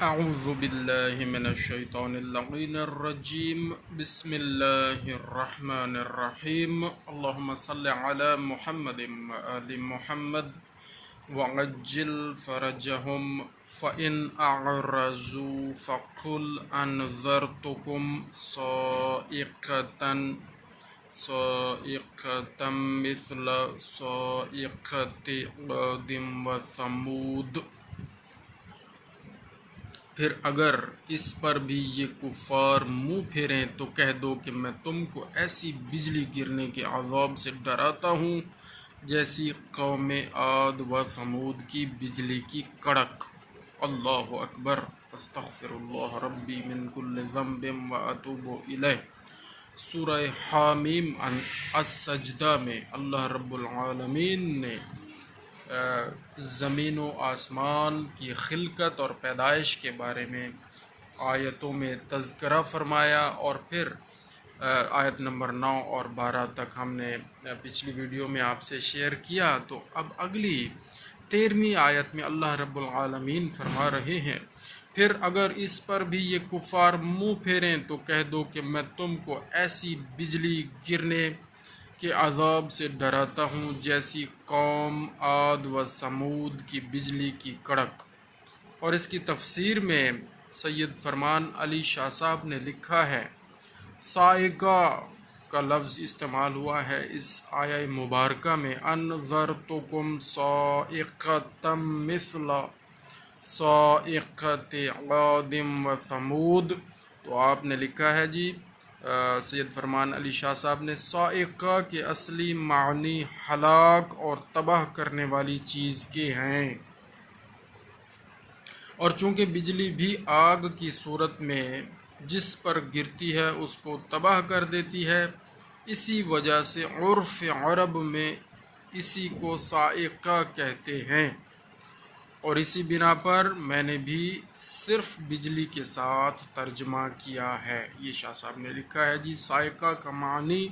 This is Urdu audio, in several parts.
اعوذ باللہ من الشیطان اللعین الرجیم بسم اللہ الرحمن الرحیم اللہم صل علی محمد وآل محمد وعجل فرجہم فإن اعرضوا فقل انذرتکم صاعقة مثل صاعقة عاد وثمود۔ پھر اگر اس پر بھی یہ کفار منہ پھیریں تو کہہ دو کہ میں تم کو ایسی بجلی گرنے کے عذاب سے ڈراتا ہوں جیسی قوم عاد و ثمود کی بجلی کی کڑک۔ اللہ اکبر، استغفر اللہ ربی من کل ذنب و اتوب الیہ۔ سورہ حامیم السجدہ میں اللہ رب العالمین نے زمین و آسمان کی خلقت اور پیدائش کے بارے میں آیتوں میں تذکرہ فرمایا، اور پھر آیت نمبر 9 اور 12 تک ہم نے پچھلی ویڈیو میں آپ سے شیئر کیا۔ تو اب اگلی 13ویں آیت میں اللہ رب العالمین فرما رہے ہیں، پھر اگر اس پر بھی یہ کفار منہ پھیریں تو کہہ دو کہ میں تم کو ایسی بجلی گرنے کے عذاب سے ڈراتا ہوں جیسی قوم عاد و ثمود کی بجلی کی کڑک۔ اور اس کی تفسیر میں سید فرمان علی شاہ صاحب نے لکھا ہے، صاعقہ کا لفظ استعمال ہوا ہے اس آیہ مبارکہ میں، انذرتکم صاعقة مثل صاعقة عاد و ثمود۔ تو آپ نے لکھا ہے جی سید فرمان علی شاہ صاحب نے، صاعقہ کے اصلی معنی ہلاک اور تباہ کرنے والی چیز کے ہیں، اور چونکہ بجلی بھی آگ کی صورت میں جس پر گرتی ہے اس کو تباہ کر دیتی ہے، اسی وجہ سے عرف عرب میں اسی کو صاعقہ کہتے ہیں، اور اسی بنا پر میں نے بھی صرف بجلی کے ساتھ ترجمہ کیا ہے۔ یہ شاہ صاحب نے لکھا ہے جی، صاعقہ کا معنی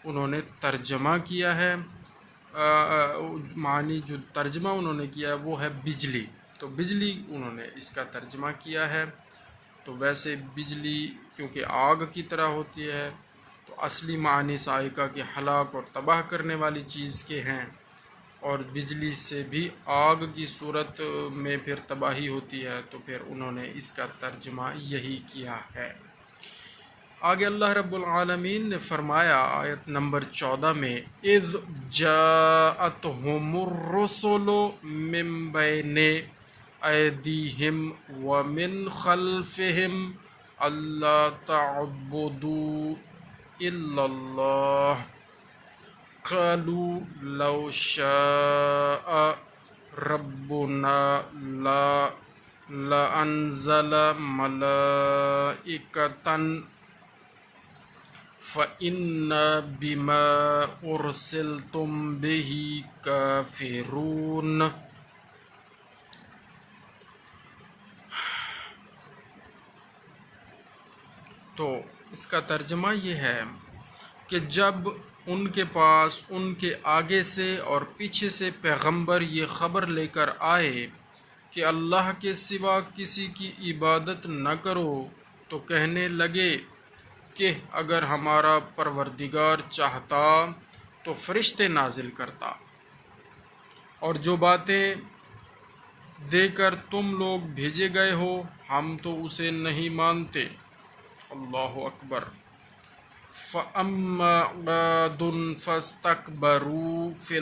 انہوں نے ترجمہ کیا ہے، معنی جو ترجمہ انہوں نے کیا ہے وہ ہے بجلی، تو بجلی انہوں نے اس کا ترجمہ کیا ہے۔ تو ویسے بجلی کیونکہ آگ کی طرح ہوتی ہے تو اصلی معنی صاعقہ کے ہلاک اور تباہ کرنے والی چیز کے ہیں، اور بجلی سے بھی آگ کی صورت میں پھر تباہی ہوتی ہے، تو پھر انہوں نے اس کا ترجمہ یہی کیا ہے۔ آگے اللہ رب العالمین نے فرمایا آیت نمبر 14 میں، اذ جاءتہم الرسل من بین ایدیہم ومن خلفہم الا تعبدوا الا اللہ قالوا لو شاء ربنا لأنزل ملائکۃ فإنا بما أرسلتم به كافرون۔ تو اس کا ترجمہ یہ ہے کہ جب ان کے پاس ان کے آگے سے اور پیچھے سے پیغمبر یہ خبر لے کر آئے کہ اللہ کے سوا کسی کی عبادت نہ کرو، تو کہنے لگے کہ اگر ہمارا پروردگار چاہتا تو فرشتے نازل کرتا، اور جو باتیں دے کر تم لوگ بھیجے گئے ہو ہم تو اسے نہیں مانتے۔ اللہ اکبر۔ فَأَمَّا عَادٌ فَاسْتَكْبَرُوا فِي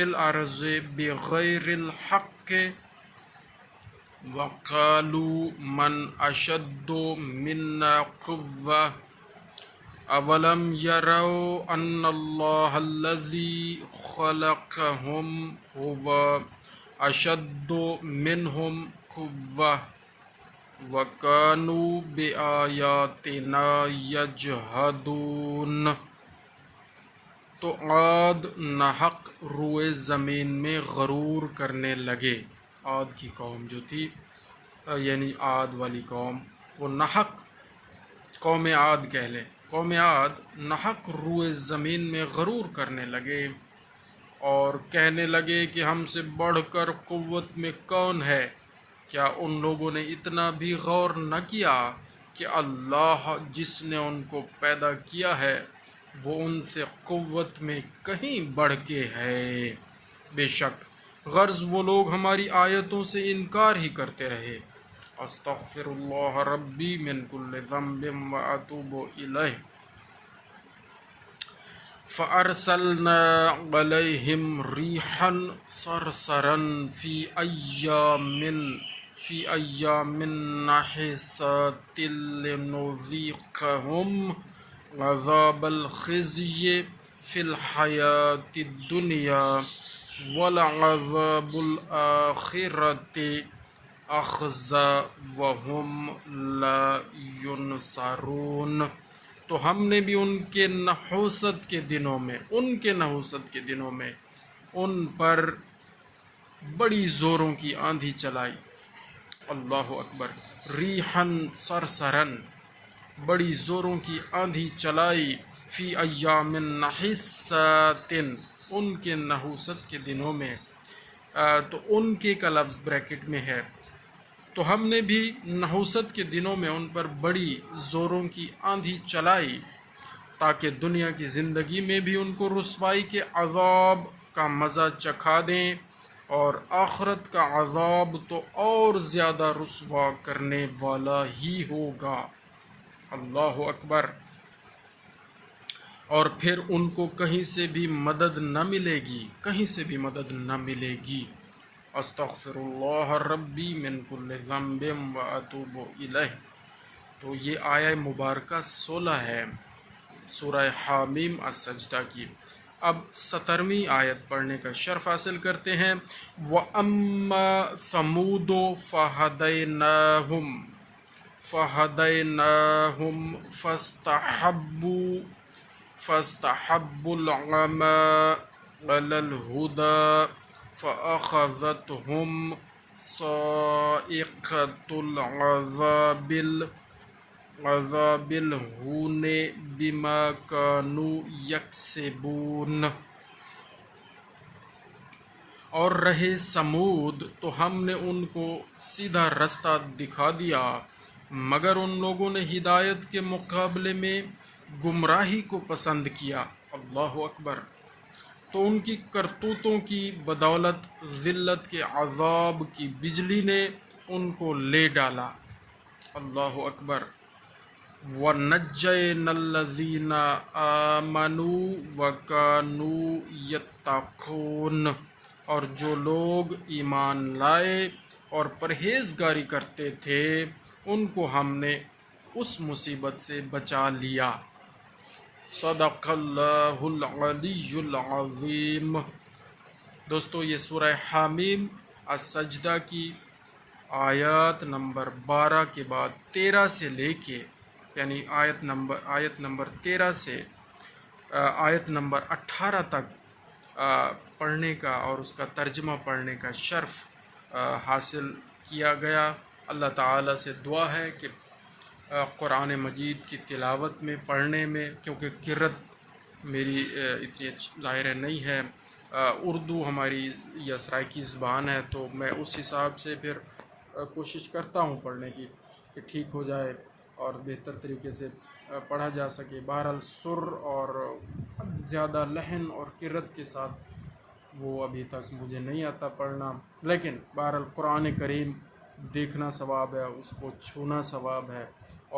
الْأَرْضِ بِغَيْرِ الْحَقِّ وَقَالُوا مَنْ أَشَدُّ مِنَّا قُوَّةً أَوَلَمْ يَرَوْا أَنَّ اللَّهَ الَّذِي خَلَقَهُمْ هُوَ أَشَدُّ مِنْهُمْ قُوَّةً وَكَانُوا بِآيَاتِنَا يَجْحَدُونَ۔ تو عاد ناحق روئے زمین میں غرور کرنے لگے۔ عاد کی قوم جو تھی، یعنی عاد والی قوم، وہ ناحق قوم عاد کہہ لے، قوم عاد ناحق روئے زمین میں غرور کرنے لگے۔ اور کہنے لگے کہ ہم سے بڑھ کر قوت میں کون ہے؟ کیا ان لوگوں نے اتنا بھی غور نہ کیا کہ اللہ جس نے ان کو پیدا کیا ہے وہ ان سے قوت میں کہیں بڑھ کے ہے؟ بے شک غرض وہ لوگ ہماری آیتوں سے انکار ہی کرتے رہے۔ استغفر اللہ ربی من کل ذنب واتوب الیہ۔ فارسلنا علیہم ریحا صرصرا فی ایام نحسات لنذیقہم عذاب الخزی فی الحیاۃ الدنیا ولعذاب الآخرۃ اخزی وہم لا ینصرون۔ تو ہم نے بھی ان کے نحوست کے دنوں میں ان پر بڑی زوروں کی آندھی چلائی۔ اللہ اکبر۔ ریحن سرسرن، بڑی زوروں کی آندھی چلائی، فی ایام نحسات، ان کے نحوست کے دنوں میں، تو ان کے کا لفظ بریکٹ میں ہے۔ تو ہم نے بھی نحوست کے دنوں میں ان پر بڑی زوروں کی آندھی چلائی تاکہ دنیا کی زندگی میں بھی ان کو رسوائی کے عذاب کا مزہ چکھا دیں، اور آخرت کا عذاب تو اور زیادہ رسوا کرنے والا ہی ہوگا۔ اللہ اکبر۔ اور پھر ان کو کہیں سے بھی مدد نہ ملے گی۔ استغفر اللہ ربی من کل ذنب واتوب الیہ۔ تو یہ آیہ مبارکہ 16 ہے سورہ حامیم السجدہ کی۔ اب 17ویں آیت پڑھنے کا شرف حاصل کرتے ہیں۔ وَأَمَّا ثَمُودُ فَهَدَيْنَاهُمْ فَاسْتَحَبُّوا الْعَمَى عَلَى الْهُدَى فَأَخَذَتْهُمْ صَاعِقَةُ الْعَذَابِ الْهُونِ بِمَا كَانُوا يَكْسِبُونَ۔ اور رہے سمود تو ہم نے ان کو سیدھا رستہ دکھا دیا، مگر ان لوگوں نے ہدایت کے مقابلے میں گمراہی کو پسند کیا۔ اللہ اکبر۔ تو ان کی کرتوتوں کی بدولت ذلت کے عذاب کی بجلی نے ان کو لے ڈالا۔ اللہ اکبر۔ وَنَجَّيْنَا الَّذِينَ آمَنُوا وَكَانُوا يَتَّقُونَ۔ اور جو لوگ ایمان لائے اور پرہیزگاری کرتے تھے ان کو ہم نے اس مصیبت سے بچا لیا۔ صدق اللہ العلی العظیم۔ دوستو یہ سورہ حامیم السجدہ کی آیات نمبر 12 کے بعد 13 سے لے کے، یعنی آیت نمبر 13 سے آیت نمبر 18 تک پڑھنے کا اور اس کا ترجمہ پڑھنے کا شرف حاصل کیا گیا۔ اللہ تعالیٰ سے دعا ہے کہ قرآن مجید کی تلاوت میں، پڑھنے میں، کیونکہ قرأت میری اتنی ظاہر نہیں ہے، اردو ہماری یا سرائکی زبان ہے، تو میں اس حساب سے پھر کوشش کرتا ہوں پڑھنے کی کہ ٹھیک ہو جائے اور بہتر طریقے سے پڑھا جا سکے۔ بہرحال سر اور زیادہ لحن اور قرأت کے ساتھ وہ ابھی تک مجھے نہیں آتا پڑھنا، لیکن بہرحال قرآن کریم دیکھنا ثواب ہے، اس کو چھونا ثواب ہے،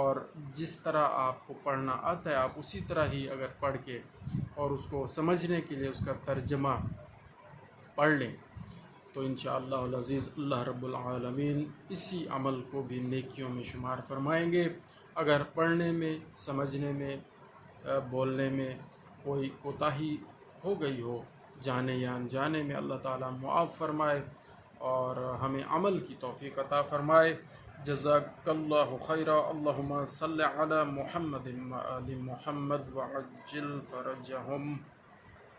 اور جس طرح آپ کو پڑھنا آتا ہے آپ اسی طرح ہی اگر پڑھ کے اور اس کو سمجھنے کے لیے اس کا ترجمہ پڑھ لیں تو انشاءاللہ العزیز اللہ رب العالمین اسی عمل کو بھی نیکیوں میں شمار فرمائیں گے۔ اگر پڑھنے میں، سمجھنے میں، بولنے میں کوئی کوتاہی ہو گئی ہو جانے یا انجانے میں، اللہ تعالیٰ معاف فرمائے اور ہمیں عمل کی توفیق عطا فرمائے۔ جزاک اللہ خیرا۔ اللہم صلی علی محمد و آل محمد وعجل فرجہم۔